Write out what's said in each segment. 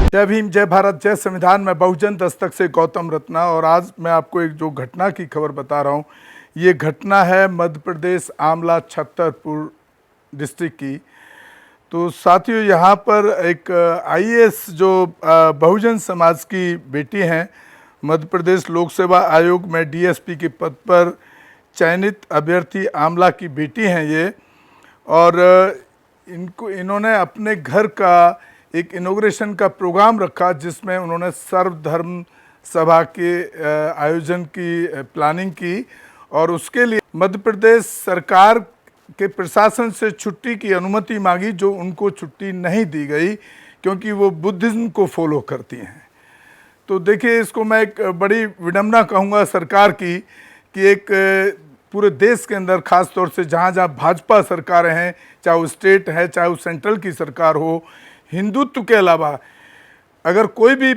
जय भीम, जय भारत, जय संविधान। मैं बहुजन दस्तक से गौतम रत्ना और आज मैं आपको एक जो घटना की खबर बता रहा हूँ। ये घटना है मध्य प्रदेश आमला छतरपुर डिस्ट्रिक्ट की। तो साथियों, यहाँ पर एक आईएएस जो बहुजन समाज की बेटी हैं, मध्य प्रदेश लोक सेवा आयोग में डीएसपी के पद पर चयनित अभ्यर्थी आमला की बेटी हैं ये। और इन्होंने अपने घर का एक इनॉग्रेशन का प्रोग्राम रखा जिसमें उन्होंने सर्वधर्म सभा के आयोजन की प्लानिंग की और उसके लिए मध्य प्रदेश सरकार के प्रशासन से छुट्टी की अनुमति मांगी, जो उनको छुट्टी नहीं दी गई क्योंकि वो बुद्धिज्म को फॉलो करती हैं। तो देखिए, इसको मैं एक बड़ी विडंबना कहूँगा सरकार की कि एक पूरे देश के अंदर खास तौर से जहाँ जहाँ भाजपा सरकारें हैं, चाहे वो स्टेट है चाहे वो सेंट्रल की सरकार हो, हिंदुत्व के अलावा अगर कोई भी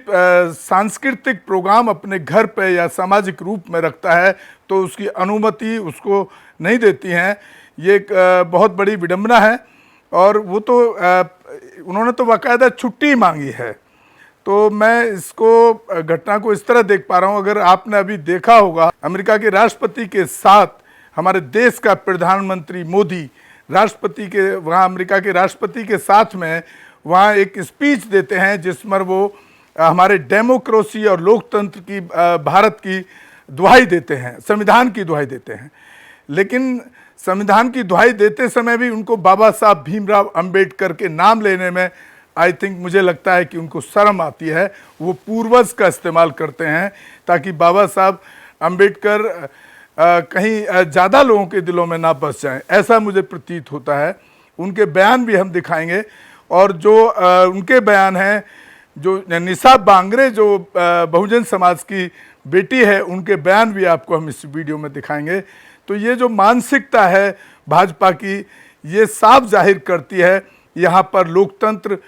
सांस्कृतिक प्रोग्राम अपने घर पे या सामाजिक रूप में रखता है तो उसकी अनुमति उसको नहीं देती हैं। ये एक बहुत बड़ी विडंबना है। और वो तो उन्होंने तो बाकायदा छुट्टी मांगी है। तो मैं इसको घटना को इस तरह देख पा रहा हूँ, अगर आपने अभी देखा होगा अमेरिका के राष्ट्रपति के साथ हमारे देश का प्रधानमंत्री मोदी राष्ट्रपति के वहाँ अमेरिका के राष्ट्रपति के साथ में वहाँ एक स्पीच देते हैं जिसमें वो हमारे डेमोक्रेसी और लोकतंत्र की भारत की दुहाई देते हैं, संविधान की दुहाई देते हैं। लेकिन संविधान की दुहाई देते समय भी उनको बाबा साहब भीमराव अंबेडकर के नाम लेने में मुझे लगता है कि उनको शर्म आती है। वो पूर्वज का इस्तेमाल करते हैं ताकि बाबा साहब अंबेडकर कहीं ज़्यादा लोगों के दिलों में ना बस जाएं, ऐसा मुझे प्रतीत होता है। उनके बयान भी हम दिखाएंगे और जो उनके बयान हैं, जो निशा बांगरे जो बहुजन समाज की बेटी है, उनके बयान भी आपको हम इस वीडियो में दिखाएंगे। तो ये जो मानसिकता है भाजपा की, ये साफ जाहिर करती है यहाँ पर लोकतंत्र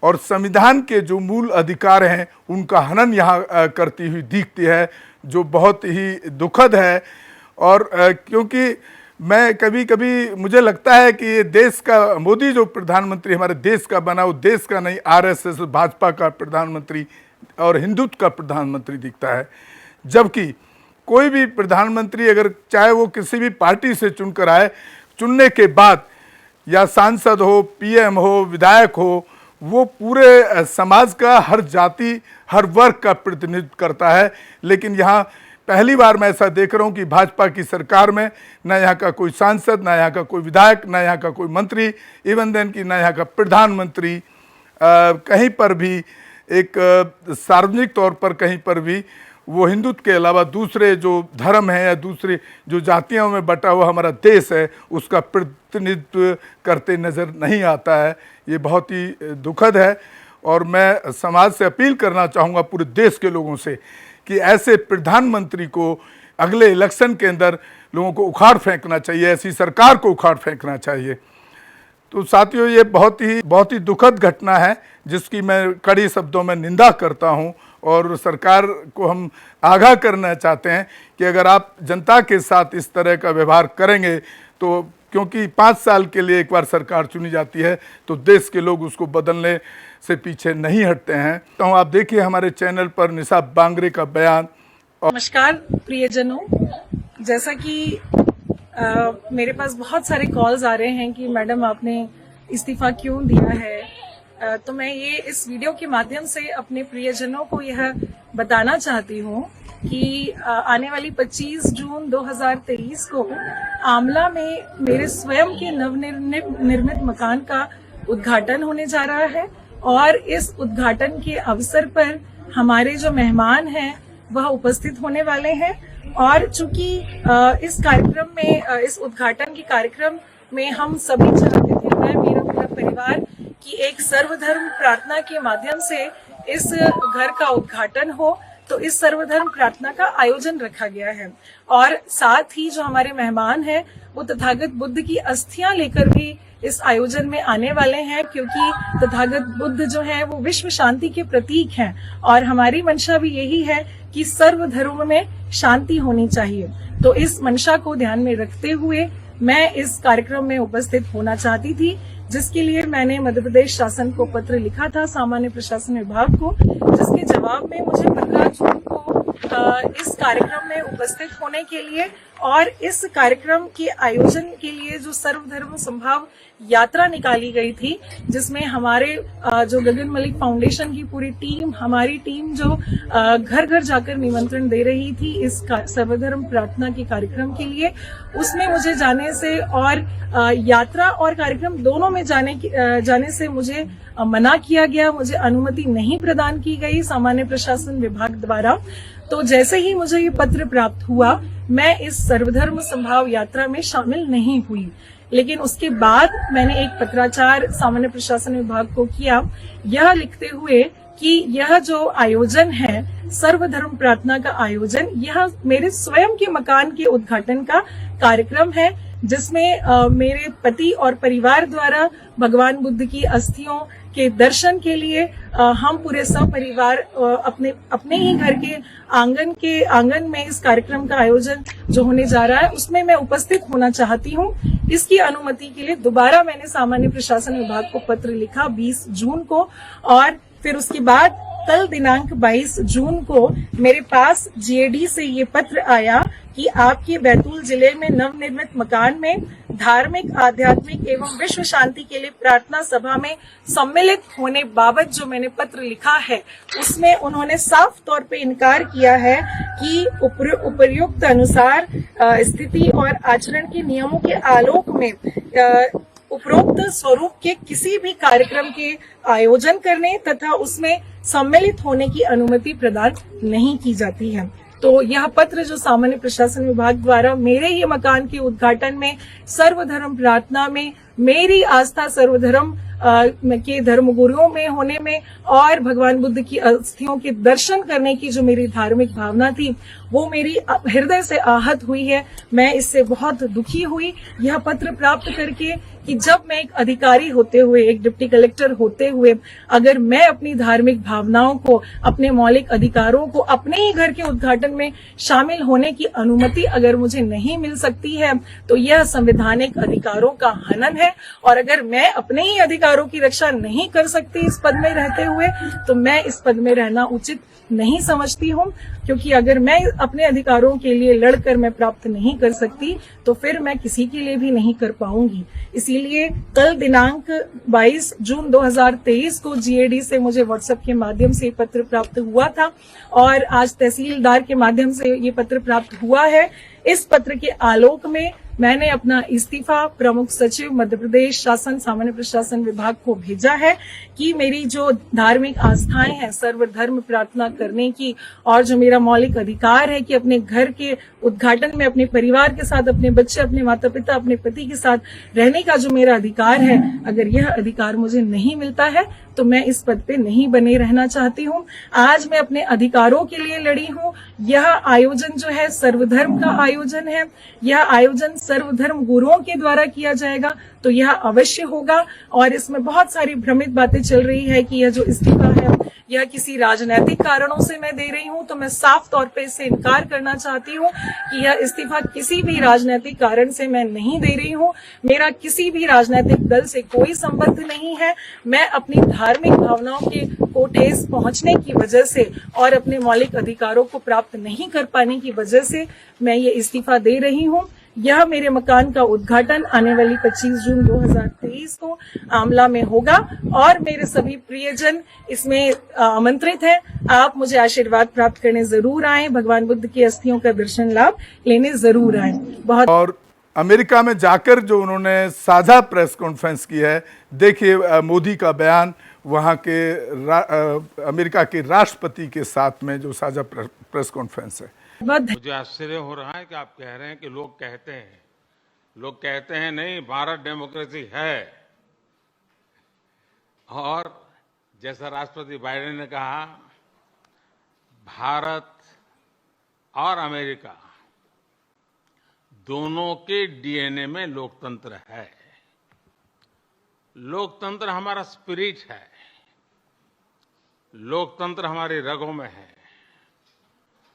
और संविधान के जो मूल अधिकार हैं उनका हनन यहाँ करती हुई दिखती है, जो बहुत ही दुखद है। और क्योंकि मैं कभी कभी मुझे लगता है कि ये देश का मोदी जो प्रधानमंत्री हमारे देश का बना, वो देश का नहीं, आरएसएस भाजपा का प्रधानमंत्री और हिंदुत्व का प्रधानमंत्री दिखता है। जबकि कोई भी प्रधानमंत्री अगर चाहे वो किसी भी पार्टी से चुनकर आए, चुनने के बाद या सांसद हो, पीएम हो, विधायक हो, वो पूरे समाज का हर जाति हर वर्ग का प्रतिनिधित्व करता है। लेकिन यहाँ पहली बार मैं ऐसा देख रहा हूँ कि भाजपा की सरकार में ना यहाँ का कोई सांसद, ना यहाँ का कोई विधायक, ना यहाँ का कोई मंत्री, इवन देन की ना यहाँ का प्रधानमंत्री कहीं पर भी एक सार्वजनिक तौर पर कहीं पर भी वो हिंदुत्व के अलावा दूसरे जो धर्म है या दूसरी जो जातियों में बटा हुआ हमारा देश है उसका प्रतिनिधित्व करते नज़र नहीं आता है। ये बहुत ही दुखद है। और मैं समाज से अपील करना चाहूँगा, पूरे देश के लोगों से, कि ऐसे प्रधानमंत्री को अगले इलेक्शन के अंदर लोगों को उखाड़ फेंकना चाहिए, ऐसी सरकार को उखाड़ फेंकना चाहिए। तो साथियों, ये बहुत ही दुखद घटना है जिसकी मैं कड़ी शब्दों में निंदा करता हूं। और सरकार को हम आगाह करना चाहते हैं कि अगर आप जनता के साथ इस तरह का व्यवहार करेंगे तो, क्योंकि 5 साल के लिए एक बार सरकार चुनी जाती है, तो देश के लोग उसको बदलने से पीछे नहीं हटते हैं। तो आप देखिए हमारे चैनल पर निशा बांगरे का बयान। नमस्कार प्रियजनों, जैसा कि मेरे पास बहुत सारे कॉल्स आ रहे हैं कि मैडम आपने इस्तीफा क्यों दिया है, तो मैं ये इस वीडियो के माध्यम से अपने प्रियजनों को यह बताना चाहती हूँ कि आने वाली 25 जून 2023 को आमला में मेरे स्वयं के नवनिर्मित मकान का उद्घाटन होने जा रहा है। और इस उद्घाटन के अवसर पर हमारे जो मेहमान हैं वह उपस्थित होने वाले हैं। और चूंकि इस कार्यक्रम में, इस उद्घाटन के कार्यक्रम में हम सभी चाहते थे, मैं, मेरा पूरा परिवार, कि एक सर्वधर्म प्रार्थना के माध्यम से इस घर का उद्घाटन हो, तो इस सर्वधर्म प्रार्थना का आयोजन रखा गया है। और साथ ही जो हमारे मेहमान हैं वो तथागत बुद्ध की अस्थियां लेकर भी इस आयोजन में आने वाले हैं, क्योंकि तथागत बुद्ध जो है वो विश्व शांति के प्रतीक हैं और हमारी मंशा भी यही है कि सर्वधर्म में शांति होनी चाहिए। तो इस मंशा को ध्यान में रखते हुए मैं इस कार्यक्रम में उपस्थित होना चाहती थी। जिसके लिए मैंने मध्य प्रदेश शासन को पत्र लिखा था, सामान्य प्रशासन विभाग को, जिसके जवाब में मुझे 15 जून को इस कार्यक्रम में उपस्थित होने के लिए और इस कार्यक्रम के आयोजन के लिए जो सर्वधर्म संभाव यात्रा निकाली गई थी, जिसमें हमारे जो गगन मलिक फाउंडेशन की पूरी टीम, हमारी टीम जो घर घर जाकर निमंत्रण दे रही थी इस सर्वधर्म प्रार्थना के कार्यक्रम के लिए, उसमें मुझे जाने से और यात्रा और कार्यक्रम दोनों में जाने से मुझे मना किया गया, मुझे अनुमति नहीं प्रदान की गई सामान्य प्रशासन विभाग द्वारा। तो जैसे ही मुझे ये पत्र प्राप्त हुआ, मैं इस सर्वधर्म संभाव यात्रा में शामिल नहीं हुई। लेकिन उसके बाद मैंने एक पत्राचार सामान्य प्रशासन विभाग को किया, यह लिखते हुए कि यह जो आयोजन है सर्वधर्म प्रार्थना का आयोजन, यह मेरे स्वयं के मकान के उद्घाटन का कार्यक्रम है, जिसमें मेरे पति और परिवार द्वारा भगवान बुद्ध की अस्थियों के दर्शन के लिए हम पूरे सपरिवार अपने ही घर के आंगन में इस कार्यक्रम का आयोजन जो होने जा रहा है उसमें मैं उपस्थित होना चाहती हूँ। इसकी अनुमति के लिए दोबारा मैंने सामान्य प्रशासन विभाग को पत्र लिखा 20 जून को, और फिर उसके बाद कल दिनांक 22 जून को मेरे पास जीएडी से ये पत्र आया कि आपके बैतूल जिले में नवनिर्मित मकान में धार्मिक, आध्यात्मिक एवं विश्व शांति के लिए प्रार्थना सभा में सम्मिलित होने बाबत जो मैंने पत्र लिखा है, उसमें उन्होंने साफ तौर पे इनकार किया है कि उपर्युक्त अनुसार स्थिति और आचरण के नियमों के आलोक में उपरोक्त स्वरूप के किसी भी कार्यक्रम के आयोजन करने तथा उसमें सम्मिलित होने की अनुमति प्रदान नहीं की जाती है। तो यह पत्र जो सामान्य प्रशासन विभाग द्वारा मेरे ही मकान के उद्घाटन में सर्वधर्म प्रार्थना में मेरी आस्था सर्वधर्म के धर्मगुरुओं में होने में और भगवान बुद्ध की अस्थियों के दर्शन करने की जो मेरी धार्मिक भावना थी, वो मेरी हृदय से आहत हुई है। मैं इससे बहुत दुखी हुई यह पत्र प्राप्त करके कि जब मैं एक अधिकारी होते हुए, एक डिप्टी कलेक्टर होते हुए, अगर मैं अपनी धार्मिक भावनाओं को, अपने मौलिक अधिकारों को अपने ही घर के उद्घाटन में शामिल होने की अनुमति अगर मुझे नहीं मिल सकती है, तो यह संवैधानिक अधिकारों का हनन है। और अगर मैं अपने ही अधिकारों की रक्षा नहीं कर सकती इस पद में रहते हुए, तो मैं इस पद में रहना उचित नहीं समझती हूँ, क्योंकि अगर मैं अपने अधिकारों के लिए लड़कर मैं प्राप्त नहीं कर सकती, तो फिर मैं किसी के लिए भी नहीं कर पाऊंगी। इसीलिए कल दिनांक 22 जून 2023 को जीएडी से मुझे व्हाट्सएप के माध्यम से पत्र प्राप्त हुआ था और आज तहसीलदार के माध्यम से ये पत्र प्राप्त हुआ है। इस पत्र के आलोक में मैंने अपना इस्तीफा प्रमुख सचिव मध्य प्रदेश शासन सामान्य प्रशासन विभाग को भेजा है कि मेरी जो धार्मिक आस्थाएं हैं सर्वधर्म प्रार्थना करने की, और जो मेरा मौलिक अधिकार है कि अपने घर के उद्घाटन में अपने परिवार के साथ, अपने बच्चे, अपने माता पिता, अपने पति के साथ रहने का जो मेरा अधिकार है, अगर यह अधिकार मुझे नहीं मिलता है तो मैं इस पद पे नहीं बने रहना चाहती हूँ। आज मैं अपने अधिकारों के लिए लड़ी हूँ। यह आयोजन जो है सर्वधर्म का आयोजन है, यह आयोजन सर्वधर्म गुरुओं के द्वारा किया जाएगा, तो यह अवश्य होगा। और इसमें बहुत सारी भ्रमित बातें चल रही है कि यह जो इस्तीफा है यह किसी राजनीतिक कारणों से मैं दे रही हूं, तो मैं साफ तौर पे इससे इनकार करना चाहती हूं कि यह इस्तीफा किसी भी राजनीतिक कारण से मैं नहीं दे रही हूं। मेरा किसी भी राजनीतिक दल से कोई संबंध नहीं है। मैं अपनी धार्मिक भावनाओं के को ठेस पहुंचने की वजह से और अपने मौलिक अधिकारों को प्राप्त नहीं कर पाने की वजह से मैं ये इस्तीफा दे रही हूं। यह मेरे मकान का उद्घाटन आने वाली 25 जून 2023 को आमला में होगा और मेरे सभी प्रियजन इसमें आमंत्रित हैं। आप मुझे आशीर्वाद प्राप्त करने जरूर आएं, भगवान बुद्ध की अस्थियों का दर्शन लाभ लेने जरूर आएं। बहुत और अमेरिका में जाकर जो उन्होंने साझा प्रेस कॉन्फ्रेंस की है, देखिए मोदी का बयान वहाँ के अमेरिका के राष्ट्रपति के साथ में जो साझा प्रेस कॉन्फ्रेंस है। मुझे आश्चर्य हो रहा है कि आप कह रहे हैं कि लोग कहते हैं नहीं, भारत डेमोक्रेसी है। और जैसा राष्ट्रपति बाइडेन ने कहा, भारत और अमेरिका दोनों के डीएनए में लोकतंत्र है। लोकतंत्र हमारा स्पिरिट है, लोकतंत्र हमारी रगों में है,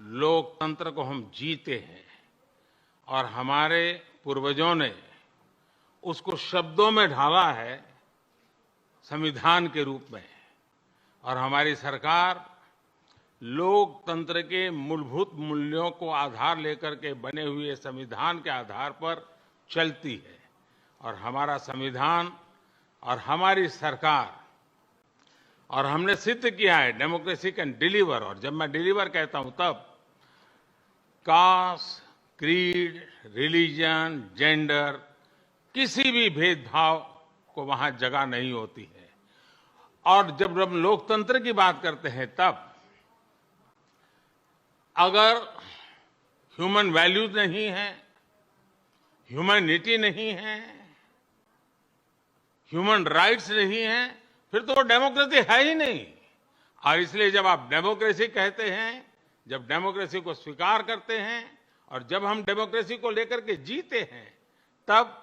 लोकतंत्र को हम जीते हैं और हमारे पूर्वजों ने उसको शब्दों में ढाला है संविधान के रूप में, और हमारी सरकार लोकतंत्र के मूलभूत मूल्यों को आधार लेकर के बने हुए संविधान के आधार पर चलती है। और हमारा संविधान और हमारी सरकार, और हमने सिद्ध किया है डेमोक्रेसी कैन डिलीवर, और जब मैं डिलीवर कहता हूं तब कास्ट, क्रीड, रिलीजन, जेंडर, किसी भी भेदभाव को वहां जगह नहीं होती है। और जब हम लोकतंत्र की बात करते हैं तब अगर ह्यूमन वैल्यूज नहीं है, ह्यूमैनिटी नहीं है, ह्यूमन राइट्स नहीं है, फिर तो वो डेमोक्रेसी है ही नहीं। और इसलिए जब आप डेमोक्रेसी कहते हैं, जब डेमोक्रेसी को स्वीकार करते हैं और जब हम डेमोक्रेसी को लेकर के जीते हैं, तब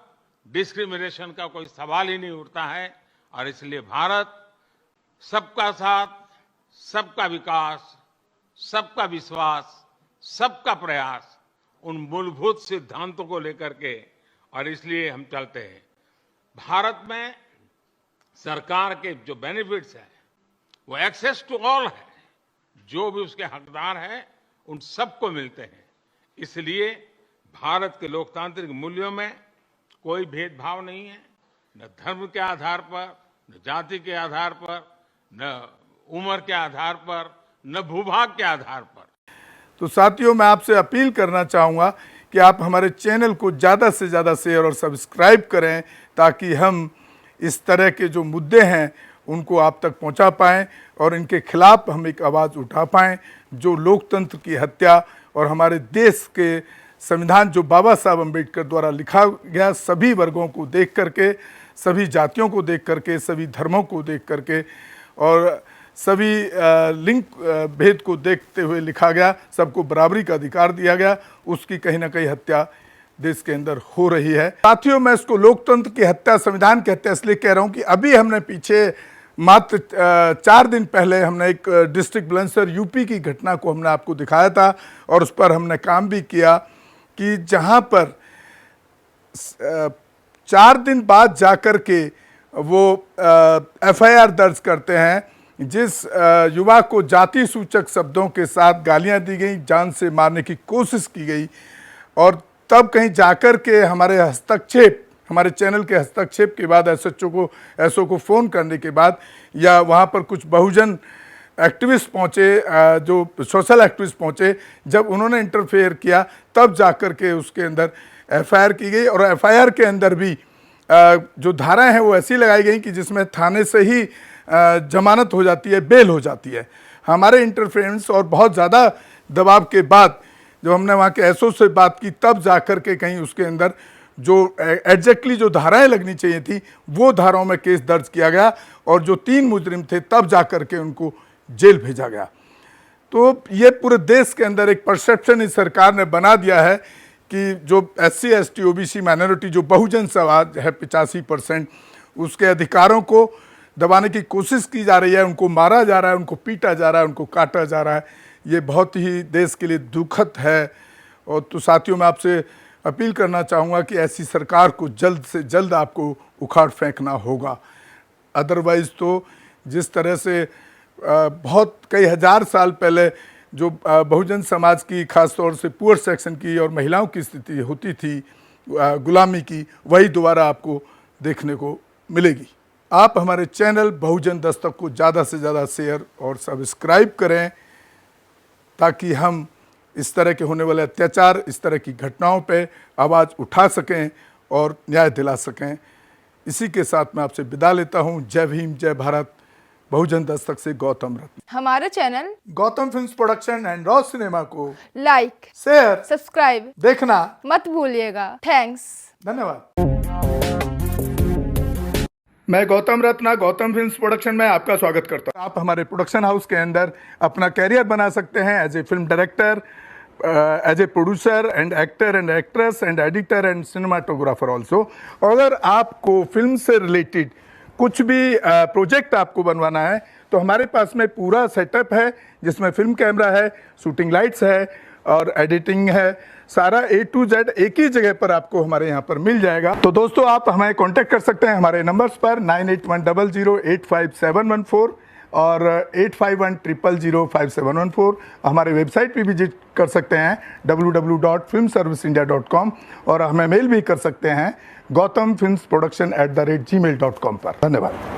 डिस्क्रिमिनेशन का कोई सवाल ही नहीं उठता है। और इसलिए भारत सबका साथ, सबका विकास, सबका विश्वास, सबका प्रयास, उन मूलभूत सिद्धांतों को लेकर के, और इसलिए हम चलते हैं। भारत में सरकार के जो बेनिफिट्स हैं वो एक्सेस टू ऑल है, जो भी उसके हकदार हैं उन सबको मिलते हैं। इसलिए भारत के लोकतांत्रिक मूल्यों में कोई भेदभाव नहीं है, न धर्म के आधार पर, न जाति के आधार पर, न उम्र के आधार पर, न भूभाग के आधार पर। तो साथियों, मैं आपसे अपील करना चाहूँगा कि आप हमारे चैनल को ज़्यादा से ज़्यादा शेयर और सब्सक्राइब करें, ताकि हम इस तरह के जो मुद्दे हैं उनको आप तक पहुंचा पाएं और इनके खिलाफ हम एक आवाज़ उठा पाएं। जो लोकतंत्र की हत्या और हमारे देश के संविधान जो बाबा साहब अम्बेडकर द्वारा लिखा गया, सभी वर्गों को देख करके, सभी जातियों को देख करके, सभी धर्मों को देख करके और सभी लिंग भेद को देखते हुए लिखा गया, सबको बराबरी का अधिकार दिया गया, उसकी कहीं ना कहीं हत्या देश के अंदर हो रही है। साथियों, मैं इसको लोकतंत्र की हत्या, संविधान की हत्या इसलिए कह रहा हूं कि अभी हमने पीछे मात्र 4 दिन पहले हमने एक डिस्ट्रिक्ट बुलंदशहर यूपी की घटना को हमने आपको दिखाया था और उस पर हमने काम भी किया कि जहां पर 4 दिन बाद जाकर के वो FIR दर्ज करते हैं, जिस युवा को जाति सूचक शब्दों के साथ गालियां दी गई, जान से मारने की कोशिश की गई, और तब कहीं जाकर के हमारे हस्तक्षेप, हमारे चैनल के हस्तक्षेप के बाद, SO को फ़ोन करने के बाद, या वहाँ पर कुछ बहुजन एक्टिविस्ट पहुँचे, जो सोशल एक्टिविस्ट पहुँचे, जब उन्होंने इंटरफेयर किया तब जाकर के उसके अंदर FIR की गई। और FIR के अंदर भी जो धाराएं हैं वो ऐसी लगाई गई कि जिसमें थाने से ही जमानत हो जाती है, बेल हो जाती है। हमारे इंटरफेरेंस और बहुत ज़्यादा दबाव के बाद जब हमने वहाँ के SO से बात की, तब जाकर के कहीं उसके अंदर जो एग्जैक्टली जो धाराएं लगनी चाहिए थी वो धाराओं में केस दर्ज किया गया, और जो 3 मुजरिम थे तब जाकर के उनको जेल भेजा गया। तो ये पूरे देश के अंदर एक परसेप्शन इस सरकार ने बना दिया है कि जो SC ST OBC माइनॉरिटी, जो बहुजन समाज है 85%, उसके अधिकारों को दबाने की कोशिश की जा रही है, उनको मारा जा रहा है, उनको पीटा जा रहा है, उनको काटा जा रहा है। ये बहुत ही देश के लिए दुखद है। और तो साथियों, मैं आपसे अपील करना चाहूँगा कि ऐसी सरकार को जल्द से जल्द आपको उखाड़ फेंकना होगा। अदरवाइज़ तो जिस तरह से बहुत कई हज़ार साल पहले जो बहुजन समाज की, खास तौर से पुअर सेक्शन की और महिलाओं की स्थिति होती थी गुलामी की, वही दोबारा आपको देखने को मिलेगी। आप हमारे चैनल बहुजन दस्तक को ज़्यादा से ज़्यादा शेयर और सब्सक्राइब करें, ताकि हम इस तरह के होने वाले अत्याचार, इस तरह की घटनाओं पे आवाज़ उठा सकें और न्याय दिला सकें। इसी के साथ मैं आपसे विदा लेता हूं। जय भीम, जय भारत। बहुजन दस्तक से गौतम रत्न। हमारे channel Gautam films production and raw cinema को लाइक, शेयर, सब्सक्राइब देखना मत भूलिएगा। थैंक्स। धन्यवाद। मैं गौतम रत्ना गौतम फिल्म्स प्रोडक्शन में आपका स्वागत करता हूं। आप हमारे प्रोडक्शन हाउस के अंदर अपना कैरियर बना सकते हैं as a film director, as a producer and actor and actress and editor and cinematographer also. अगर आपको फिल्म से रिलेटेड कुछ भी प्रोजेक्ट आपको बनवाना है तो हमारे पास में पूरा सेटअप है, जिसमें फिल्म कैमरा है, शूटिंग लाइट्स है, और एडिटिंग है, सारा A to Z एक ही जगह पर आपको हमारे यहाँ पर मिल जाएगा। तो दोस्तों आप हमें कांटेक्ट कर सकते हैं हमारे नंबर्स पर 9810085714 और 8510005714। हमारे वेबसाइट पे विजिट कर सकते हैं www.filmserviceindia.com और हमें मेल भी कर सकते हैं gautamfilmsproduction@gmail.com पर। धन्यवाद।